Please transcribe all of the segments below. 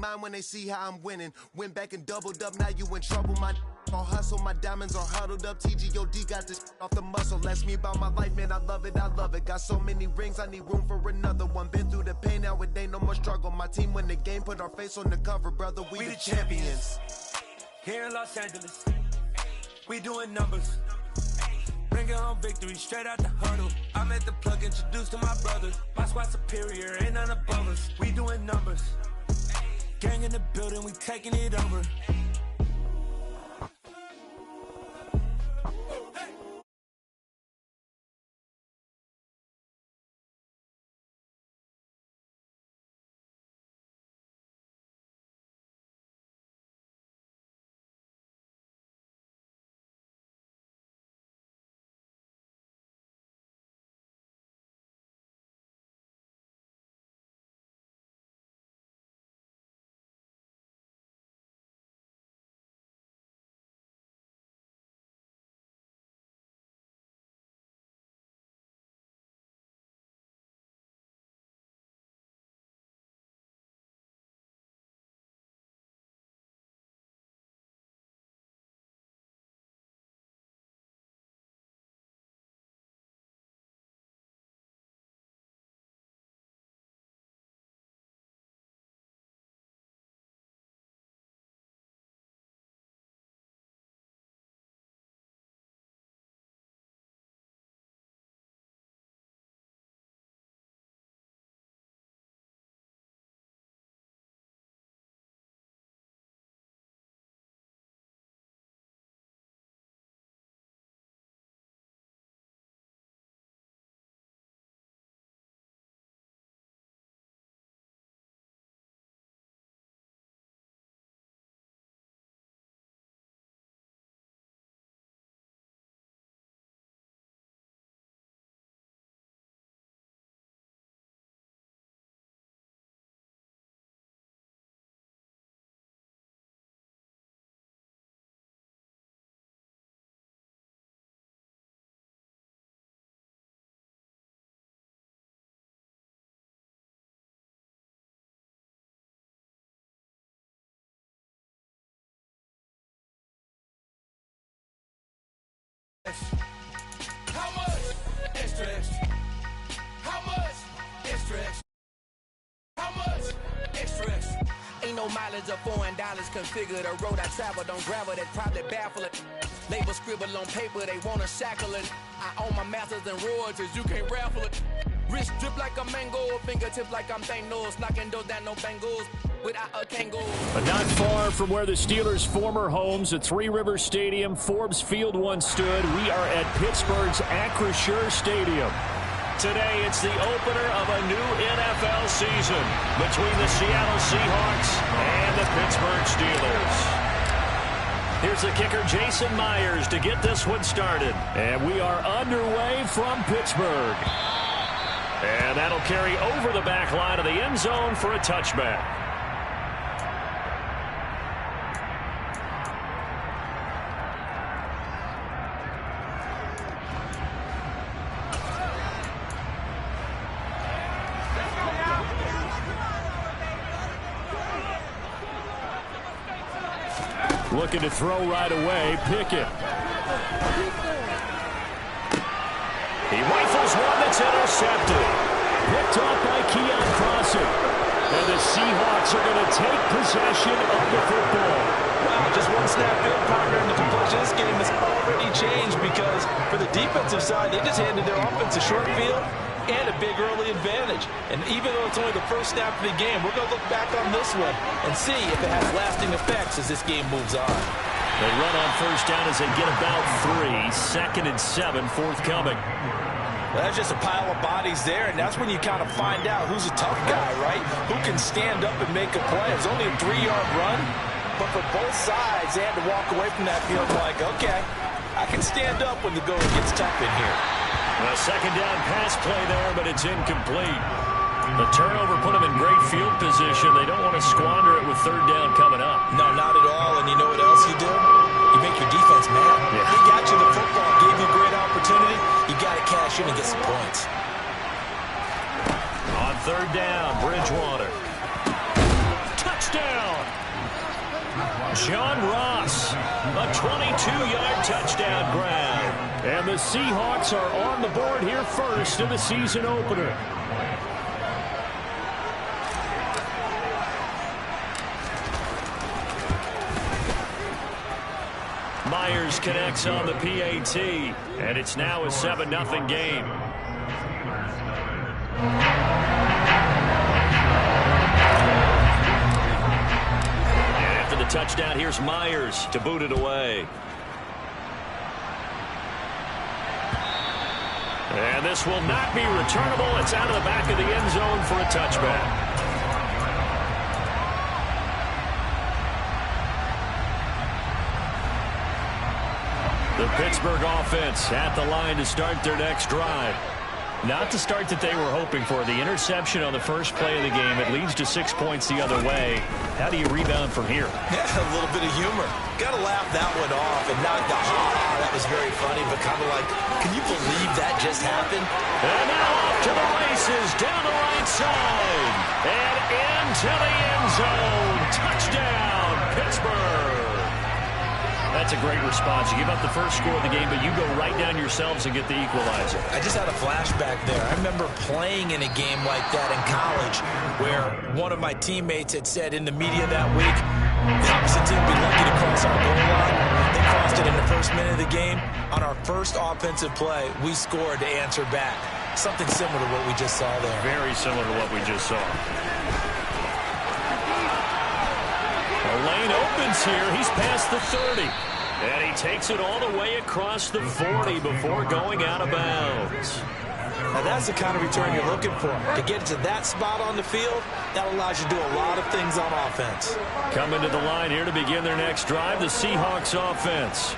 mind when they see how I'm winning. Went back and doubled up, now you in trouble. My all hustle, my diamonds are huddled up. TGOD got this off the muscle. Ask me about my life, man, I love it, I love it. Got so many rings, I need room for another one. Been through the pain, now it ain't no more struggle. My team win the game, put our face on the cover, brother, we the champions. Here in Los Angeles, we doing numbers. Bringing home victory straight out the huddle. I'm at the plug, introduced to my brothers. My squad superior, ain't none above us. We doing numbers. Gang in the building, we taking it over. How much? Extra, extra. How much? Extra, extra. How much? Extra, extra. Ain't no mileage of $4 configure the road I travel. Don't gravel, that probably baffle it. Label scribble on paper, they wanna shackle it. I own my masters and royalties, you can't raffle it. Wrist drip like a mango, fingertips like I'm Thanos. Knocking doors down, no bangles. Without a Kango. But not far from where the Steelers' former homes at Three Rivers Stadium, Forbes Field once stood, we are at Pittsburgh's Acrisure Stadium. Today, it's the opener of a new NFL season between the Seattle Seahawks and the Pittsburgh Steelers. Here's the kicker, Jason Myers, to get this one started. And we are underway from Pittsburgh. And that'll carry over the back line of the end zone for a touchback. Looking to throw right away, Pickett. He rifles one that's intercepted. Picked off by Keon Crossing. And the Seahawks are going to take possession of the football. Wow, just one snap field partner, and the complexion of this game has already changed because for the defensive side, they just handed their offense a short field and a big early advantage. And even though it's only the first snap of the game, we're going to look back on this one and see if it has lasting effects as this game moves on. They run on first down as they get about 3. 2nd and 7 forthcoming. Well, that's just a pile of bodies there, and that's when you kind of find out who's a tough guy, right? Who can stand up and make a play. It's only a 3-yard run, but for both sides, they had to walk away from that field like, okay, I can stand up when the going gets tough in here. A second down pass play there, but it's incomplete. The turnover put them in great field position. They don't want to squander it with third down coming up. No, not at all. And you know what else you do? You make your defense mad. Yeah. They got you the football, gave you a great opportunity. You got to cash in and get some points. On third down, Bridgewater. touchdown. John Ross, a 22-yard touchdown grab. And the Seahawks are on the board here first in the season opener. Myers connects on the PAT, and it's now a 7-0 game. And after the touchdown, here's Myers to boot it away. And this will not be returnable. It's out of the back of the end zone for a touchback. The Pittsburgh offense at the line to start their next drive. Not the start that they were hoping for. The interception on the first play of the game. It leads to 6 points the other way. How do you rebound from here? Yeah, a little bit of humor. Got to laugh that one off and not the ha-ha. That was very funny, but kind of like, can you believe that just happened? And now off to the races down the right side. And into the end zone. Touchdown, Pittsburgh. That's a great response. You give up the first score of the game, but you go right down yourselves and get the equalizer. I just had a flashback there. I remember playing in a game like that in college where one of my teammates had said in the media that week, the opposite team would be lucky to cross our goal line. They crossed it in the first minute of the game. On our first offensive play, we scored to answer back. Something similar to what we just saw there. Very similar to what we just saw. The lane opens here. He's past the 30. And he takes it all the way across the 40 before going out of bounds. Now that's the kind of return you're looking for. To get to that spot on the field, that allows you to do a lot of things on offense. Coming to the line here to begin their next drive, the Seahawks offense.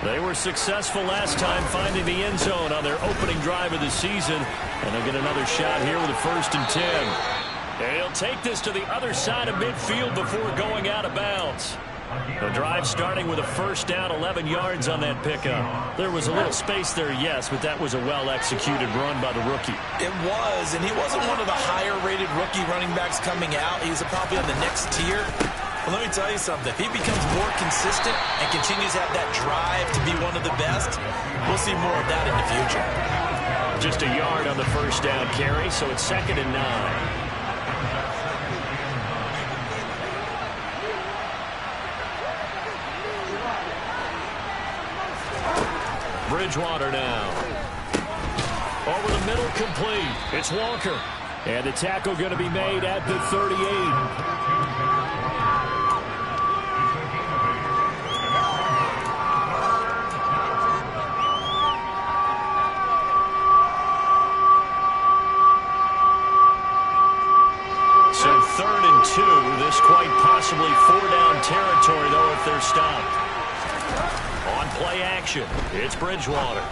They were successful last time finding the end zone on their opening drive of the season. And they'll get another shot here with a 1st and 10. And he'll take this to the other side of midfield before going out of bounds. The drive starting with a 1st down, 11 yards on that pickup. There was a little space there, yes, but that was a well-executed run by the rookie. It was, and he wasn't one of the higher-rated rookie running backs coming out. He was probably on the next tier. But let me tell you something. If he becomes more consistent and continues to have that drive to be one of the best, we'll see more of that in the future. Just a yard on the 1st down carry, so it's 2nd and 9. Bridgewater now. Over the middle, complete. It's Walker. And the tackle going to be made at the 38. So 3rd and 2. This quite possibly 4-down territory, though, if they're stopped. On play action, it's Bridgewater.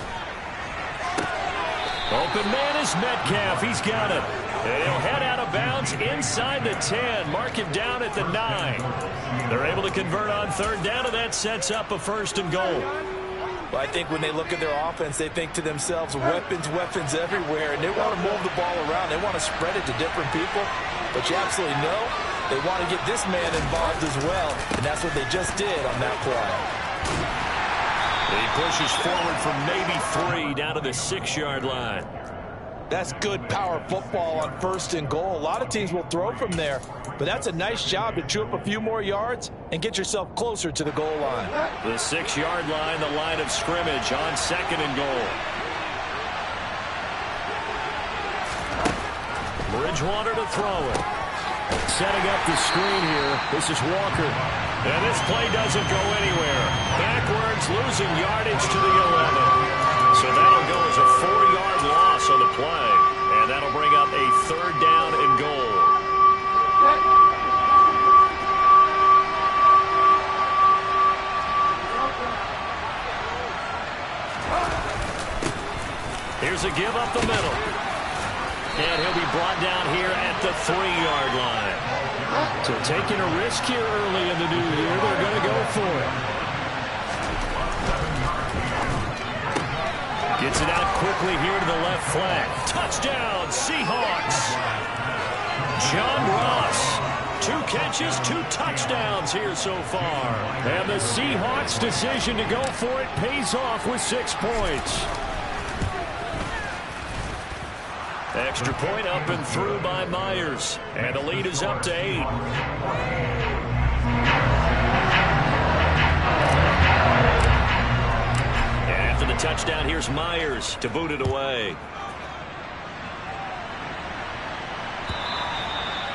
Open man is Metcalf. He's got it. And he'll head out of bounds inside the 10. Mark him down at the 9. They're able to convert on 3rd down, and that sets up a 1st and goal. Well, I think when they look at their offense, they think to themselves, weapons, weapons everywhere, and they want to move the ball around. They want to spread it to different people. But you absolutely know they want to get this man involved as well, and that's what they just did on that play. He pushes forward from maybe 3 down to the 6-yard line. That's good power football on 1st and goal. A lot of teams will throw from there, but that's a nice job to chew up a few more yards and get yourself closer to the goal line. The 6-yard line, the line of scrimmage on 2nd and goal. Bridgewater to throw it. Setting up the screen here. This is Walker. And this play doesn't go anywhere. Backwards, losing yardage to the 11. So that'll go as a 4-yard loss on the play. And that'll bring up a 3rd down and goal. Here's a give up the middle. And he'll be brought down here at the 3-yard line. So taking a risk here early in the new year, they're going to go for it. Gets it out quickly here to the left flank. Touchdown, Seahawks. John Ross 2 catches, 2 touchdowns here so far. And the Seahawks' decision to go for it pays off with 6 points. Extra point up and through by Myers. And the lead is up to 8. After the touchdown, here's Myers to boot it away.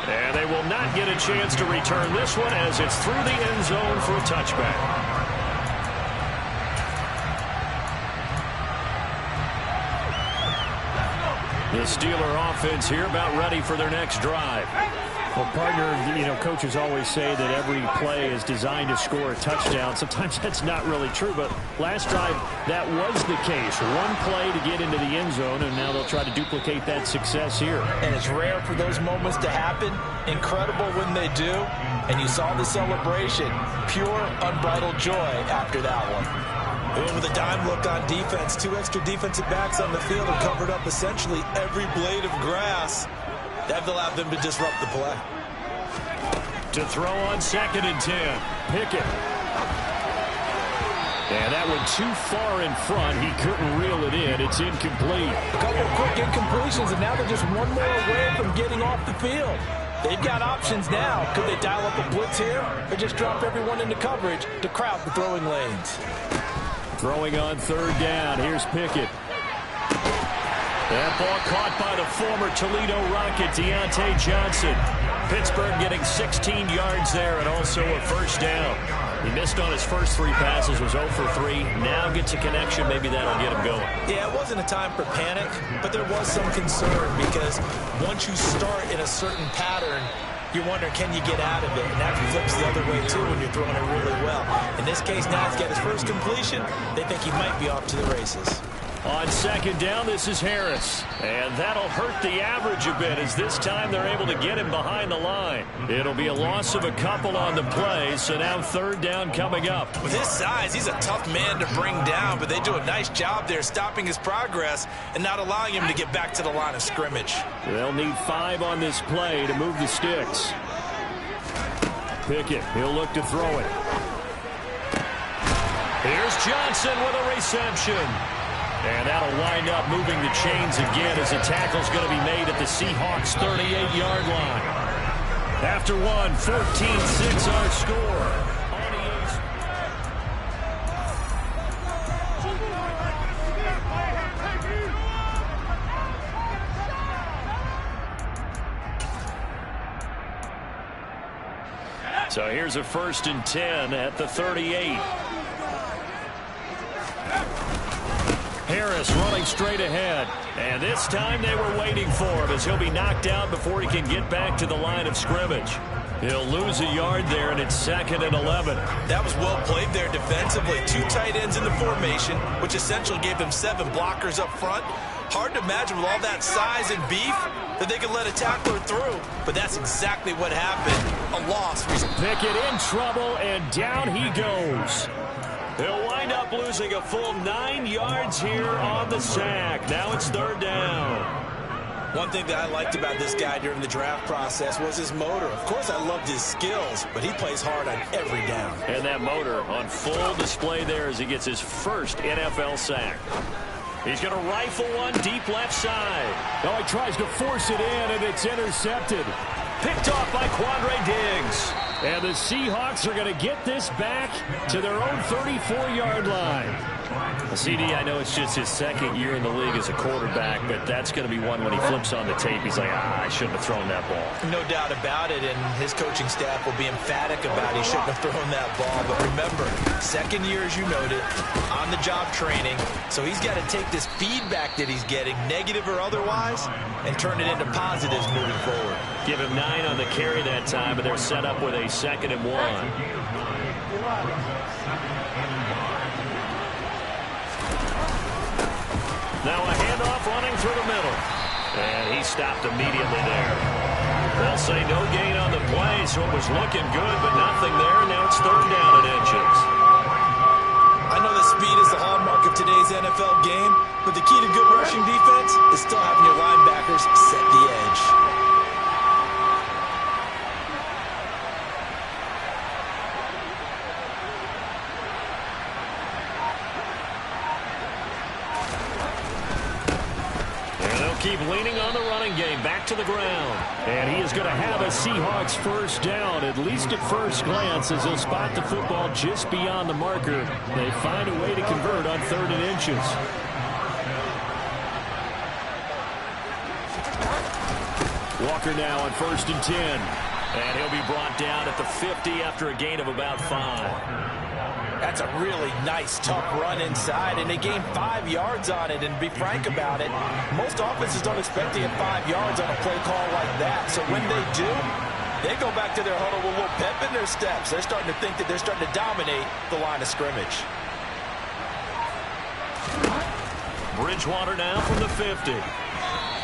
And they will not get a chance to return this one as it's through the end zone for a touchback. The Steeler offense here about ready for their next drive. Well, partner, coaches always say that every play is designed to score a touchdown. Sometimes that's not really true, but last drive, that was the case. One play to get into the end zone, and now they'll try to duplicate that success here. And it's rare for those moments to happen. Incredible when they do. And you saw the celebration. Pure, unbridled joy after that one. With a dime look on defense, 2 extra defensive backs on the field and covered up essentially every blade of grass. That allowed them to disrupt the play. To throw on 2nd and 10. Pickett. And that one too far in front. He couldn't reel it in. It's incomplete. A couple of quick incompletions, and now they're just one more away from getting off the field. They've got options now. Could they dial up a blitz here or just drop everyone into coverage to crowd the throwing lanes? Throwing on 3rd down. Here's Pickett. That ball caught by the former Toledo Rocket, Deontay Johnson. Pittsburgh getting 16 yards there and also a 1st down. He missed on his first 3 passes, was 0 for 3. Now gets a connection. Maybe that'll get him going. Yeah, it wasn't a time for panic, but there was some concern because once you start in a certain pattern, you're wondering, can you get out of it? And that flips the other way, too, when you're throwing it really well. In this case, now he's got his first completion. They think he might be off to the races. On 2nd down, this is Harris. And that'll hurt the average a bit as this time they're able to get him behind the line. It'll be a loss of a couple on the play, so now 3rd down coming up. With his size, he's a tough man to bring down, but they do a nice job there stopping his progress and not allowing him to get back to the line of scrimmage. They'll need 5 on this play to move the sticks. Pickett, he'll look to throw it. Here's Johnson with a reception. And that'll wind up moving the chains again as the tackle's going to be made at the Seahawks' 38-yard line. After one, 14-6 our score. So here's a 1st and 10 at the 38. Harris running straight ahead. And this time they were waiting for him as he'll be knocked out before he can get back to the line of scrimmage. He'll lose a yard there, and it's 2nd and 11. That was well played there defensively. 2 tight ends in the formation, which essentially gave them 7 blockers up front. Hard to imagine with all that size and beef that they could let a tackler through. But that's exactly what happened. A loss. Pickett in trouble, and down he goes. He'll wind up losing a full 9 yards here on the sack. Now it's 3rd down. One thing that I liked about this guy during the draft process was his motor. Of course, I loved his skills, but he plays hard on every down. And that motor on full display there as he gets his first NFL sack. He's going to rifle one deep left side. Oh, he tries to force it in, and it's intercepted. Picked off by Quandre Diggs. And the Seahawks are going to get this back to their own 34-yard line. CD, I know it's just his 2nd year in the league as a quarterback, but that's going to be one when he flips on the tape. He's like, I shouldn't have thrown that ball. No doubt about it, and his coaching staff will be emphatic about he shouldn't have thrown that ball. But remember, 2nd year, as you noted, on-the-job training. So he's got to take this feedback that he's getting, negative or otherwise, and turn it into positives moving forward. Give him 9 on the carry that time, but they're set up with a 2nd and 1. Now a handoff running through the middle. And he stopped immediately there. They'll say no gain on the play, so it was looking good, but nothing there. Now it's 3rd down and inches. I know that speed is the hallmark of today's NFL game, but the key to good rushing defense is still having your linebackers set the edge. keep leaning on the running game. Back to the ground. And he is going to have a Seahawks first down, at least at first glance, as they'll spot the football just beyond the marker. They find a way to convert on 3rd and inches. Walker now on 1st and 10. And he'll be brought down at the 50 after a gain of about 5. That's a really nice, tough run inside, and they gained 5 yards on it. And to be frank about it, most offenses don't expect to get 5 yards on a play call like that. So when they do, they go back to their huddle with a little pep in their steps. They're starting to think that they're starting to dominate the line of scrimmage. Bridgewater now from the 50.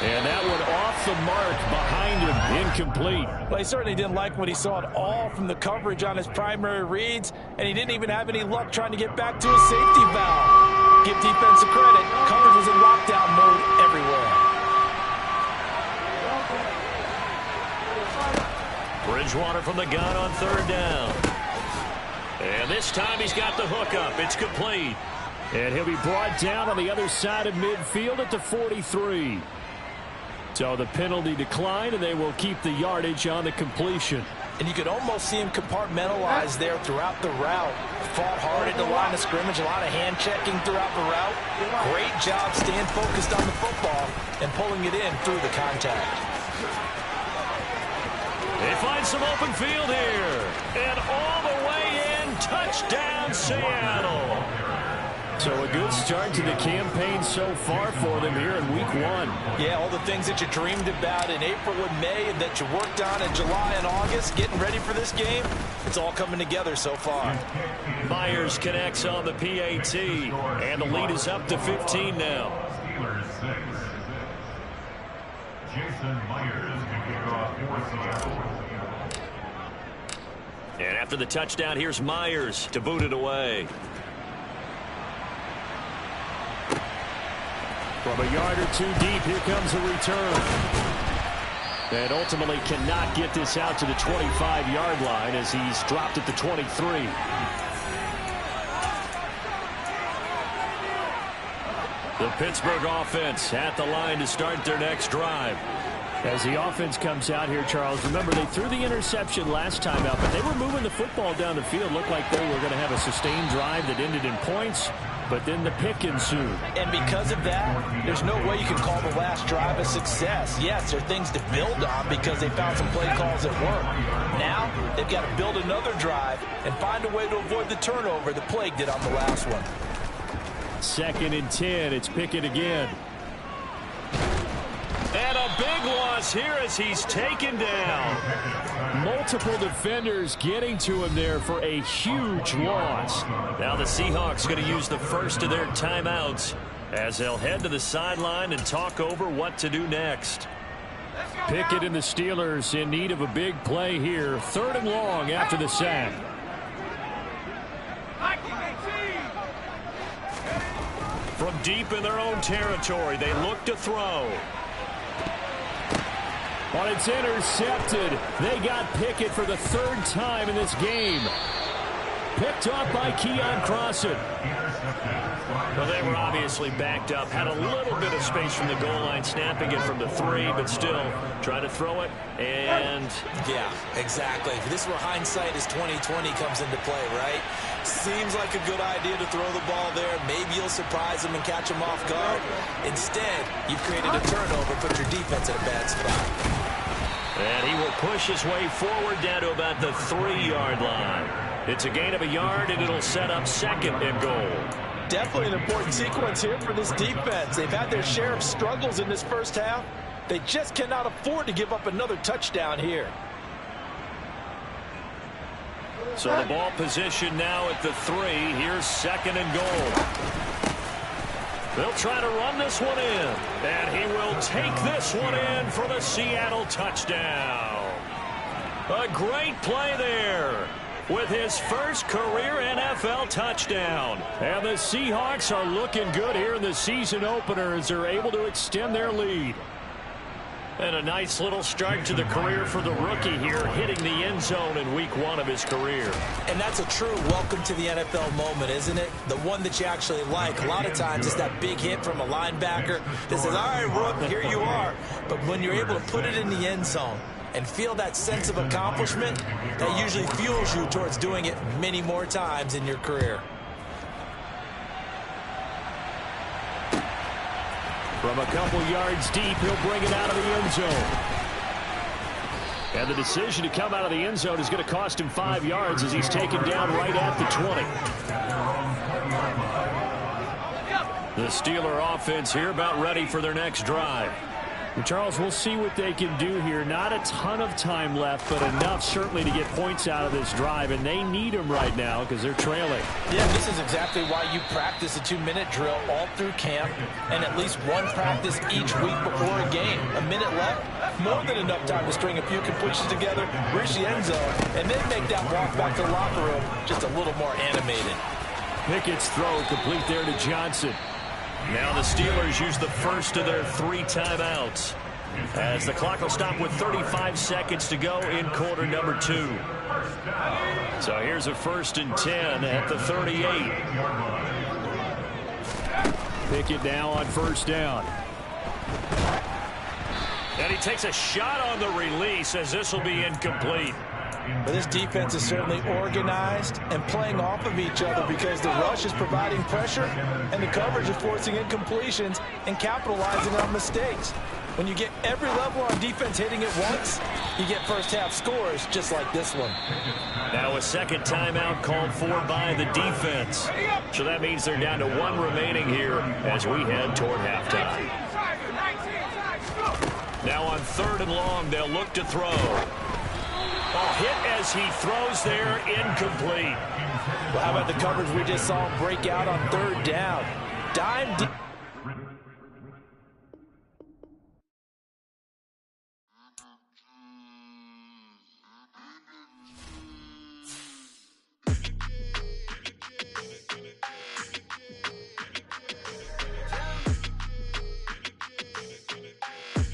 And that one off the mark behind him, incomplete. Well, he certainly didn't like what he saw at all from the coverage on his primary reads, and he didn't even have any luck trying to get back to his safety valve. Give defense a credit. Coverage was in lockdown mode everywhere. Bridgewater from the gun on 3rd down. And this time he's got the hook up. It's complete. And he'll be brought down on the other side of midfield at the 43. So the penalty declined, and they will keep the yardage on the completion. And you could almost see him compartmentalize there throughout the route. Fought hard at the line of scrimmage, a lot of hand checking throughout the route. Great job staying focused on the football and pulling it in through the contact. They find some open field here. And all the way in, touchdown Seattle. So a good start to the campaign so far for them here in week 1. Yeah, all the things that you dreamed about in April and May and that you worked on in July and August, getting ready for this game, it's all coming together so far. Myers connects on the PAT, and the lead is up to 15 now. Steelers 6. Jason Myers to kick off for Seattle. And after the touchdown, here's Myers to boot it away. From a yard or two deep, here comes a return. And ultimately cannot get this out to the 25-yard line as he's dropped at the 23. The Pittsburgh offense at the line to start their next drive. As the offense comes out here, Charles, remember they threw the interception last time out, but they were moving the football down the field. Looked like they were going to have a sustained drive that ended in points. But then the pick ensued. And because of that, there's no way you can call the last drive a success. Yes, there are things to build on because they found some play calls that work. Now, they've got to build another drive and find a way to avoid the turnover that plagued it on the last one. 2nd and 10. It's Pickett again. And a big loss here as he's taken down. Multiple defenders getting to him there for a huge loss. Now the Seahawks going to use the first of their timeouts as they'll head to the sideline and talk over what to do next. Pickett and the Steelers in need of a big play here. 3rd and long after the sack. From deep in their own territory, they look to throw. But it's intercepted. They got Pickett for the 3rd time in this game. Picked off by Keon Crossan. Well, they were obviously backed up. Had a little bit of space from the goal line, snapping it from the 3, but still trying to throw it. And yeah, exactly. This is where hindsight is 20/20 comes into play, right? Seems like a good idea to throw the ball there. Maybe you'll surprise them and catch them off guard. Instead, you've created a turnover, put your defense in a bad spot. And he will push his way forward down to about the 3-yard line. It's a gain of a yard, and it'll set up 2nd and goal. Definitely an important sequence here for this defense. They've had their share of struggles in this first half. They just cannot afford to give up another touchdown here. So the ball position now at the 3. Here's 2nd and goal. They'll try to run this one in. And he will take this one in for the Seattle touchdown. A great play there with his first career NFL touchdown. And the Seahawks are looking good here in the season opener as they're able to extend their lead. And a nice little start to the career for the rookie here, hitting the end zone in week 1 of his career. And that's a true welcome to the NFL moment, isn't it? The one that you actually like. A lot of times it's that big hit from a linebacker that says, all right, Rook, here you are. But when you're able to put it in the end zone and feel that sense of accomplishment, that usually fuels you towards doing it many more times in your career. From a couple yards deep, he'll bring it out of the end zone. And the decision to come out of the end zone is going to cost him 5 yards as he's taken down right at the 20. The Steeler offense here about ready for their next drive. And Charles, we'll see what they can do here. Not a ton of time left, but enough certainly to get points out of this drive, and they need them right now because they're trailing. Yeah, this is exactly why you practice a 2-minute drill all through camp and at least one practice each week before a game. A minute left, more than enough time to string a few completions together, reach the end zone, and then make that walk back to the locker room just a little more animated. Pickett's throw complete there to Johnson. Now the Steelers use the first of their 3 timeouts as the clock will stop with 35 seconds to go in quarter number 2. So here's a 1st and 10 at the 38. Pickett now on 1st down. And he takes a shot on the release as this will be incomplete. But this defense is certainly organized and playing off of each other because the rush is providing pressure and the coverage is forcing incompletions and capitalizing on mistakes. When you get every level on defense hitting it once, you get first-half scores just like this one. Now a second timeout called for by the defense. So that means they're down to 1 remaining here as we head toward halftime. Now on 3rd and long, they'll look to throw. Hit as he throws there, incomplete. Well, how about the coverage we just saw him break out on 3rd down? Dime deep.